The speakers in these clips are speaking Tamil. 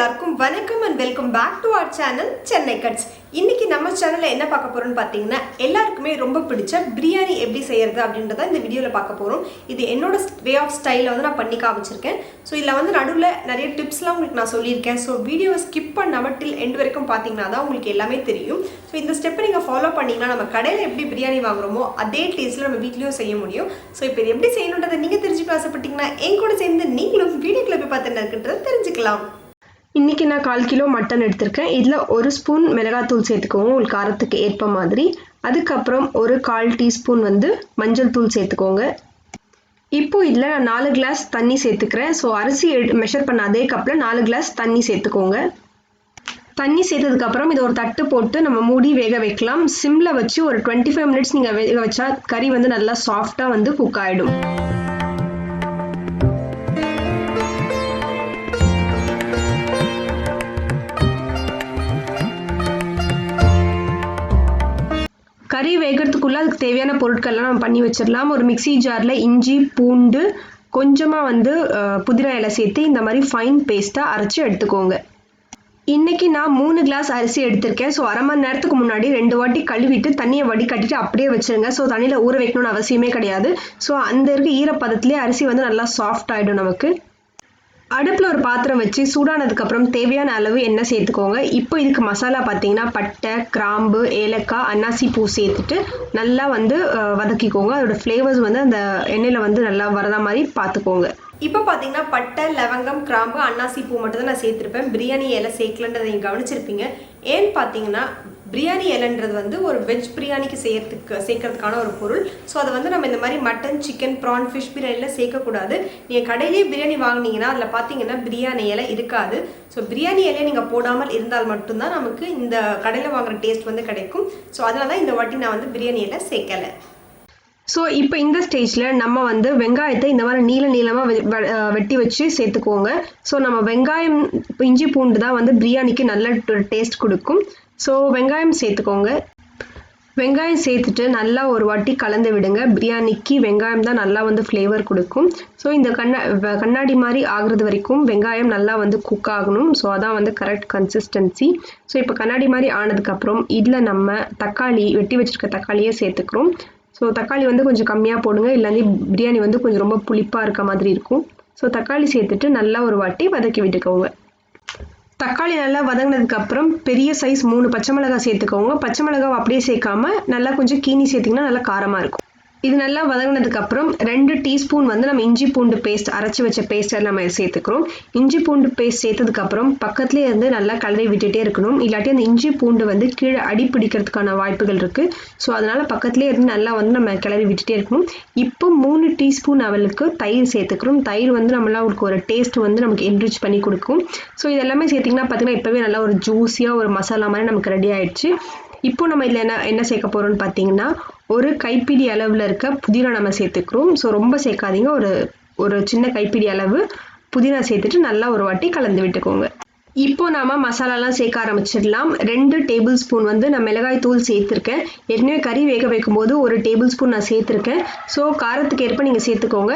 எல்லாருக்கும் வணக்கம் and welcome back to our channel chennaicuts. இன்னைக்கு நம்ம சேனல்ல என்ன பார்க்க போறோம்னு பாத்தீங்கன்னா எல்லாருக்குமே ரொம்ப பிடிச்ச பிரியாணி எப்படி செய்யறது அப்படின்றத இந்த வீடியோல பார்க்க போறோம். இது என்னோட வே ஆஃப் ஸ்டைல்ல வந்து நான் பண்ணி காமிச்சிருக்கேன். சோ இதுல வந்து நடுவுல நிறைய டிப்ஸ்லாம் உங்களுக்கு நான் சொல்லியிருக்கேன். சோ வீடியோவை ஸ்கிப் பண்ணாம till end வரைக்கும் பாத்தீங்கன்னா தான் உங்களுக்கு எல்லாமே தெரியும். சோ இந்த ஸ்டெப்பை நீங்க ஃபாலோ பண்ணீங்கன்னா நம்ம கடையில எப்படி பிரியாணி வாங்குறோமோ அதே டேஸ்ட்ல நம்ம வீட்லயும் செய்ய முடியும். சோ இப்போ இது எப்படி செய்யணும்ன்றதை நீங்க தெரிஞ்சுக்க ஆசைப்பட்டீங்கன்னா என் கூட சேர்ந்து நீங்களும் வீடியோக்குள்ள போய் பார்த்து என்னன்றதை தெரிஞ்சுக்கலாம். இன்றைக்கி நான் 1/4 கிலோ மட்டன் எடுத்திருக்கேன். இதில் 1 ஸ்பூன் மிளகாத்தூள் சேர்த்துக்கோங்க உங்களுக்கு காரத்துக்கு ஏற்ப மாதிரி. அதுக்கப்புறம் ஒரு 1/4 டீஸ்பூன் வந்து மஞ்சள் தூள் சேர்த்துக்கோங்க. இப்போ இதில் நான் 4 கிளாஸ் தண்ணி சேர்த்துக்கிறேன். ஸோ அரிசி மெஷர் பண்ண அதே கப்பில் 4 கிளாஸ் தண்ணி சேர்த்துக்கோங்க. தண்ணி சேர்த்ததுக்கப்புறம் இதை ஒரு தட்டு போட்டு நம்ம மூடி வேக வைக்கலாம். சிம்மில் வச்சு ஒரு 25 மினிட்ஸ் நீங்கள் வேக வச்சா கறி வந்து நல்லா சாஃப்டாக வந்து குக் ஆகிடும். கறி வேகிறதுக்குள்ளே அதுக்கு தேவையான பொருட்கள்லாம் நம்ம பண்ணி வச்சிடலாம். ஒரு மிக்சி ஜாரில் இஞ்சி பூண்டு கொஞ்சமாக வந்து புதினா இலை சேர்த்து இந்த மாதிரி ஃபைன் பேஸ்ட்டாக அரைச்சி எடுத்துக்கோங்க. இன்றைக்கி நான் 3 கிளாஸ் அரிசி எடுத்திருக்கேன். ஸோ அரை மணி நேரத்துக்கு முன்னாடி 2 வாட்டி கழுவிட்டு தண்ணியை வடிகட்டிட்டு அப்படியே வச்சுருங்க. ஸோ தண்ணியில் ஊற வைக்கணும்னு அவசியமே கிடையாது. ஸோ அந்த இருக்க ஈரப்பதத்துலேயே அரிசி வந்து நல்லா சாஃப்ட் ஆகிடும் நமக்கு. அடுப்பில் ஒரு பாத்திரம் வச்சு சூடானதுக்கப்புறம் தேவையான அளவு எண்ணெய் சேர்த்துக்கோங்க. இப்போ இதுக்கு மசாலா பார்த்தீங்கன்னா பட்டை, கிராம்பு, ஏலக்காய், அன்னாசி பூ சேர்த்துட்டு நல்லா வந்து வதக்கிக்கோங்க. அதோட ஃப்ளேவர்ஸ் வந்து அந்த எண்ணெயில் வந்து நல்லா வரதா மாதிரி பார்த்துக்கோங்க. இப்போ பார்த்தீங்கன்னா பட்டை, லவங்கம், கிராம்பு, அன்னாசி பூ மட்டும் தான் நான் சேர்த்துருப்பேன். பிரியாணி இலை சேர்க்கலன்றதை நீங்கள் கவனிச்சிருப்பீங்க. ஏன்னு பார்த்தீங்கன்னா பிரியாணி இலைன்றது வந்து ஒரு வெஜ் பிரியாணிக்கு சேர்க்கறதுக்கான ஒரு பொருள். ஸோ அதை வந்து நம்ம இந்த மாதிரி மட்டன், சிக்கன், ப்ரான், ஃபிஷ் பிரியாணியில் சேர்க்கக்கூடாது. நீங்கள் கடையிலேயே பிரியாணி வாங்கினீங்கன்னா அதில் பார்த்தீங்கன்னா பிரியாணி இலை இருக்காது. ஸோ பிரியாணி இலையை நீங்கள் போடாமல் இருந்தால் மட்டும்தான் நமக்கு இந்த கடையில் வாங்குற டேஸ்ட் வந்து கிடைக்கும். ஸோ அதனால தான் இந்த வாட்டி நான் வந்து பிரியாணி இலை சேர்க்கலை. ஸோ இப்போ இந்த ஸ்டேஜில் நம்ம வந்து வெங்காயத்தை இந்த மாதிரி நீளமாக வெட்டி வச்சு சேர்த்துக்கோங்க. ஸோ நம்ம வெங்காயம், இஞ்சி பூண்டு தான் வந்து பிரியாணிக்கு நல்ல டேஸ்ட் கொடுக்கும். ஸோ வெங்காயம் சேர்த்துக்கோங்க. வெங்காயம் சேர்த்துட்டு நல்லா ஒரு வாட்டி கலந்து விடுங்க. பிரியாணிக்கு வெங்காயம் தான் நல்லா வந்து ஃப்ளேவர் கொடுக்கும். ஸோ இந்த கண்ணாடி மாதிரி ஆகுறது வரைக்கும் வெங்காயம் நல்லா வந்து குக் ஆகணும். ஸோ அதான் வந்து கரெக்ட் கன்சிஸ்டன்சி. ஸோ இப்போ கண்ணாடி மாதிரி ஆனதுக்கப்புறம் இதில் நம்ம தக்காளி, வெட்டி வச்சுருக்க தக்காளியே சேர்த்துக்கிறோம். ஸோ தக்காளி வந்து கொஞ்சம் கம்மியாக போடுங்க, இல்லைன்னா பிரியாணி வந்து கொஞ்சம் ரொம்ப புளிப்பாக இருக்க மாதிரி இருக்கும். ஸோ தக்காளி சேர்த்துட்டு நல்லா ஒரு வாட்டி வதக்கி விட்டுக்கோங்க. தக்காளி நல்லா வதங்கினதுக்கப்புறம் பெரிய சைஸ் 3 பச்சை மிளகாய் சேர்த்துக்கோங்க. பச்சை மிளகாய் அப்படியே சேர்க்காம நல்லா கொஞ்சம் கீனி சேர்த்திங்கன்னா நல்லா காரமாக இருக்கும். இது நல்லா வதங்கினதுக்கப்புறம் 2 டீஸ்பூன் வந்து நம்ம இஞ்சி பூண்டு பேஸ்ட், அரைச்சி வச்ச பேஸ்ட்டை நம்ம சேர்த்துக்கிறோம். இஞ்சி பூண்டு பேஸ்ட் சேர்த்ததுக்கப்புறம் பக்கத்துலேயே இருந்து நல்லா கலரி விட்டுட்டே இருக்கணும். இல்லாட்டி அந்த இஞ்சி பூண்டு வந்து கீழே அடி பிடிக்கிறதுக்கான வாய்ப்புகள் இருக்குது. ஸோ அதனால் பக்கத்துலேயே இருந்து நல்லா வந்து நம்ம கிளறி விட்டுட்டே இருக்கணும். இப்போ 3 டீஸ்பூன் அவளுக்கு தயிர் சேர்த்துக்கிறோம். தயிர் வந்து நம்மளுக்கு ஒரு டேஸ்ட் வந்து நமக்கு என்ரிச் பண்ணி கொடுக்கும். ஸோ இதெல்லாமே சேர்த்திங்கன்னா பார்த்தீங்கன்னா இப்போவே நல்லா ஒரு ஜூஸியாக ஒரு மசாலா மாதிரி நமக்கு ரெடி ஆகிடுச்சு. இப்போ நம்ம இதில் என்ன சேர்க்க போகிறோம்னு பார்த்தீங்கன்னா ஒரு கைப்பிடி அளவில் இருக்க புதினா நம்ம சேர்த்துக்கிறோம். ஸோ ரொம்ப சேர்க்காதீங்க, ஒரு சின்ன கைப்பிடி அளவு புதினா சேர்த்துட்டு நல்லா ஒரு வாட்டி கலந்து விட்டுக்கோங்க. இப்போ நாம் மசாலாலாம் சேர்க்க ஆரம்பிச்சிடலாம். 2 டேபிள் ஸ்பூன் வந்து நான் மிளகாய் தூள் சேர்த்துருக்கேன். ஏற்கனவே கறி வேக வைக்கும்போது 1 டேபிள் ஸ்பூன் நான் சேர்த்துருக்கேன். ஸோ காரத்துக்கு ஏற்ப நீங்கள் சேர்த்துக்கோங்க.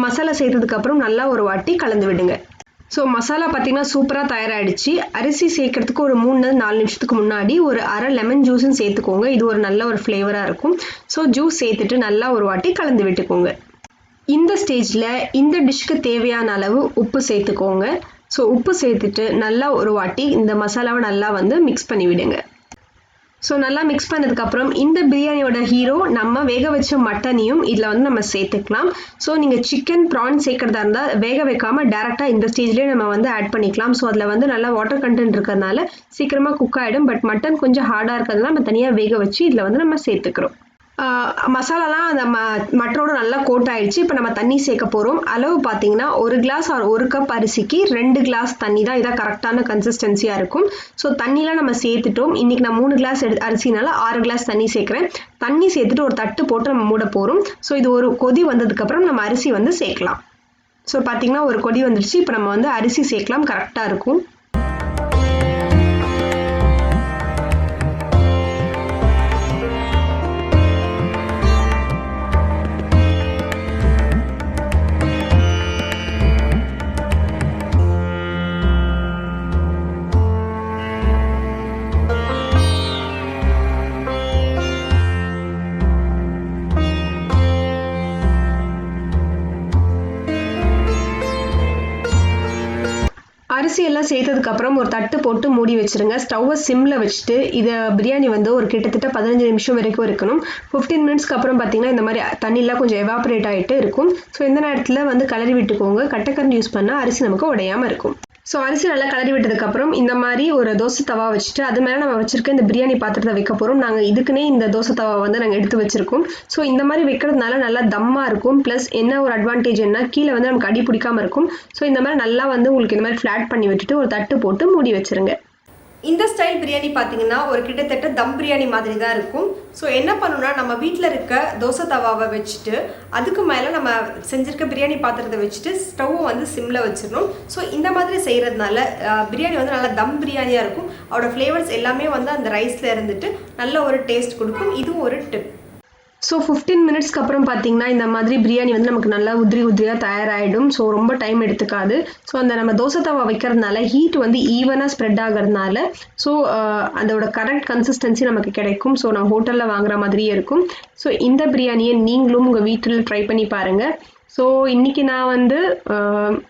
மசாலா சேர்த்ததுக்கப்புறம் நல்லா ஒரு வாட்டி கலந்து விடுங்க. ஸோ மசாலா பார்த்திங்கன்னா சூப்பராக தயாராகிடுச்சு. அரிசி சேர்க்கறதுக்கு ஒரு 3-4 நிமிஷத்துக்கு முன்னாடி ஒரு அரை லெமன் ஜூஸும் சேர்த்துக்கோங்க. இது ஒரு நல்ல ஒரு ஃப்ளேவராக இருக்கும். ஸோ ஜூஸ் சேர்த்துட்டு நல்லா ஒரு வாட்டி கலந்து விட்டுக்கோங்க. இந்த ஸ்டேஜில் இந்த டிஷ்க்கு தேவையான அளவு உப்பு சேர்த்துக்கோங்க. ஸோ உப்பு சேர்த்துட்டு நல்லா ஒரு வாட்டி இந்த மசாலாவை நல்லா வந்து மிக்ஸ் பண்ணி விடுங்க. ஸோ நல்லா மிக்ஸ் பண்ணதுக்கப்புறம் இந்த பிரியாணியோட ஹீரோ நம்ம வேக வச்ச மட்டனையும் இதில் வந்து நம்ம சேர்த்துக்கலாம். ஸோ நீங்கள் சிக்கன், ப்ரான் சேர்க்குறதா இருந்தால் வேக வைக்காமல் டேரெக்டாக இந்த ஸ்டேஜ்லேயே நம்ம வந்து ஆட் பண்ணிக்கலாம். ஸோ அதில் வந்து நல்லா வாட்டர் கண்டென்ட் இருக்கிறதுனால சீக்கிரமாக குக் ஆகிடும். பட் மட்டன் கொஞ்சம் ஹார்டாக இருக்கிறதுனால நம்ம தனியாக வேக வச்சு இதில் வந்து நம்ம சேர்த்துக்கிறோம். மசாலாலாம் அந்த மட்டனோட நல்லா கோட் ஆயிடுச்சு. இப்போ நம்ம தண்ணி சேர்க்க போகிறோம். அளவு பார்த்தீங்கன்னா 1 கிளாஸ் ஆர் 1 கப் அரிசிக்கு 2 கிளாஸ் தண்ணி தான் இதான் கரெக்டான கன்சிஸ்டன்சியாக இருக்கும். ஸோ தண்ணிலாம் நம்ம சேர்த்துட்டோம். இன்றைக்கி நான் 3 கிளாஸ் அரிசினால 6 கிளாஸ் தண்ணி சேர்க்குறேன். தண்ணி சேர்த்துட்டு ஒரு தட்டு போட்டு நம்ம மூட போகிறோம். ஸோ இது ஒரு கொதி வந்ததுக்கப்புறம் நம்ம அரிசி வந்து சேர்க்கலாம். ஸோ பார்த்திங்கன்னா ஒரு கொதி வந்துடுச்சு. இப்போ நம்ம வந்து அரிசி சேர்க்கலாம், கரெக்டாக இருக்கும். அரிசி எல்லாம் சேர்த்ததுக்கப்புறம் ஒரு தட்டு போட்டு மூடி வச்சுருங்க. ஸ்டவ்வை சிம்மில் வச்சுட்டு இதை பிரியாணி வந்து ஒரு கிட்டத்தட்ட 15 நிமிஷம் வரைக்கும் இருக்கணும். 15 மினிட்ஸ்க்கு அப்புறம் பார்த்தீங்கன்னா இந்த மாதிரி தண்ணியெலாம் கொஞ்சம் எவாப்ரேட் ஆகிட்டு இருக்கும். ஸோ இந்த நேரத்தில் வந்து கிளறி விட்டுக்கோங்க. கட்டைக்கரண்டி யூஸ் பண்ணால் அரிசி நமக்கு உடையாமல் இருக்கும். ஸோ அரிசி நல்லா கிளறி விட்டதுக்கப்புறம் இந்த மாதிரி ஒரு தோசை தவா வச்சுட்டு அது மேலே நம்ம வச்சுருக்க இந்த பிரியாணி பாத்திரத்தை வைக்க போகிறோம். நாங்கள் இதுக்குன்னே இந்த தோசை தவா வந்து நாங்கள் எடுத்து வச்சுருக்கோம். ஸோ இந்த மாதிரி வைக்கிறதுனால நல்லா தம்மாக இருக்கும். ப்ளஸ் என்ன ஒரு அட்வான்டேஜ் என்ன, கீழே வந்து நமக்கு அடி பிடிக்காமல் இருக்கும். ஸோ இந்த மாதிரி நல்லா வந்து உங்களுக்கு இந்த மாதிரி ஃப்ளாட் பண்ணி விட்டுட்டு ஒரு தட்டு போட்டு மூடி வச்சுருங்க. இந்த ஸ்டைல் பிரியாணி பார்த்தீங்கன்னா ஒரு கிட்டத்தட்ட தம் பிரியாணி மாதிரி தான் இருக்கும். ஸோ என்ன பண்ணணும்னா நம்ம வீட்டில் இருக்க தோசை தவாவை வச்சுட்டு அதுக்கு மேலே நம்ம செஞ்சுருக்க பிரியாணி பாத்திரத்தை வச்சுட்டு ஸ்டவ்வை வந்து சிம்மில் வச்சிடணும். ஸோ இந்த மாதிரி செய்கிறதுனால பிரியாணி வந்து நல்லா தம் பிரியாணியாக இருக்கும். அதோட ஃப்ளேவர்ஸ் எல்லாமே வந்து அந்த ரைஸில் இருந்துட்டு நல்ல ஒரு டேஸ்ட் கொடுக்கும். இதுவும் ஒரு டிப். ஸோ 15 மினிட்ஸ்க்கு அப்புறம் பார்த்தீங்கன்னா இந்த மாதிரி பிரியாணி வந்து நமக்கு நல்லா உதிரியாக தயாராகிடும். ஸோ ரொம்ப டைம் எடுத்துக்காது. ஸோ அந்த நம்ம தோசை தவா வைக்கிறதுனால ஹீட் வந்து ஈவனாக ஸ்ப்ரெட் ஆகிறதுனால ஸோ அதோட கரெக்ட் கன்சிஸ்டன்சி நமக்கு கிடைக்கும். ஸோ நான் ஹோட்டலில் வாங்குற மாதிரியே இருக்கும். ஸோ இந்த பிரியாணியை நீங்களும் உங்கள் வீட்டில் ட்ரை பண்ணி பாருங்கள். ஸோ இன்றைக்கி நான் வந்து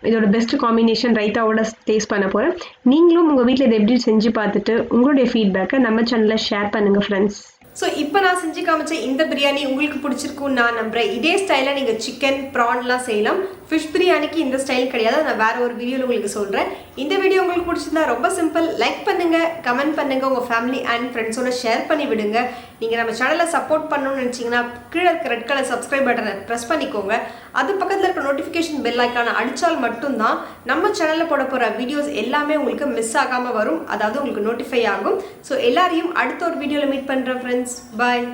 இதோட பெஸ்ட் காம்பினேஷன் ரைத்தாவோட டேஸ்ட் பண்ண போகிறேன். நீங்களும் உங்கள் வீட்டில் இதை எப்படி செஞ்சு பார்த்துட்டு உங்களுடைய ஃபீட்பேக்கை நம்ம சேனலில் ஷேர் பண்ணுங்கள் ஃப்ரெண்ட்ஸ். ஸோ இப்போ நான் செஞ்சு காமிச்ச இந்த பிரியாணி உங்களுக்கு பிடிச்சிருக்குன்னு நான் நம்புகிறேன். இதே ஸ்டைலில் நீங்கள் சிக்கன் ப்ரான்லாம் செய்யலாம். ஃபிஷ் பிரியாணிக்கு இந்த ஸ்டைல் கிடையாது. நான் வேறு ஒரு வீடியோவில் உங்களுக்கு சொல்கிறேன். இந்த வீடியோ உங்களுக்கு பிடிச்சிருந்தா ரொம்ப சிம்பிள், லைக் பண்ணுங்கள், கமெண்ட் பண்ணுங்கள், உங்கள் ஃபேமிலி அண்ட் ஃப்ரெண்ட்ஸோட ஷேர் பண்ணி விடுங்க. நீங்கள் நம்ம சேனலை சப்போர்ட் பண்ணணும்னு நினச்சிங்கன்னா கீழே இருக்க ரெட் கலர் சப்ஸ்கிரைப் பட்டனை ப்ரெஸ் பண்ணிக்கோங்க. அது பக்கத்தில் இருக்க நோட்டிஃபிகேஷன் பெல் ஐக்கான அடித்தால் மட்டும்தான் நம்ம சேனலில் போட போகிற வீடியோஸ் எல்லாமே உங்களுக்கு மிஸ் ஆகாமல் வரும். அதாவது உங்களுக்கு நோட்டிஃபை ஆகும். ஸோ எல்லாரையும் அடுத்த ஒரு வீடியோவில் மீட் பண்ணுறேன் ஃப்ரெண்ட்ஸ். பாய்.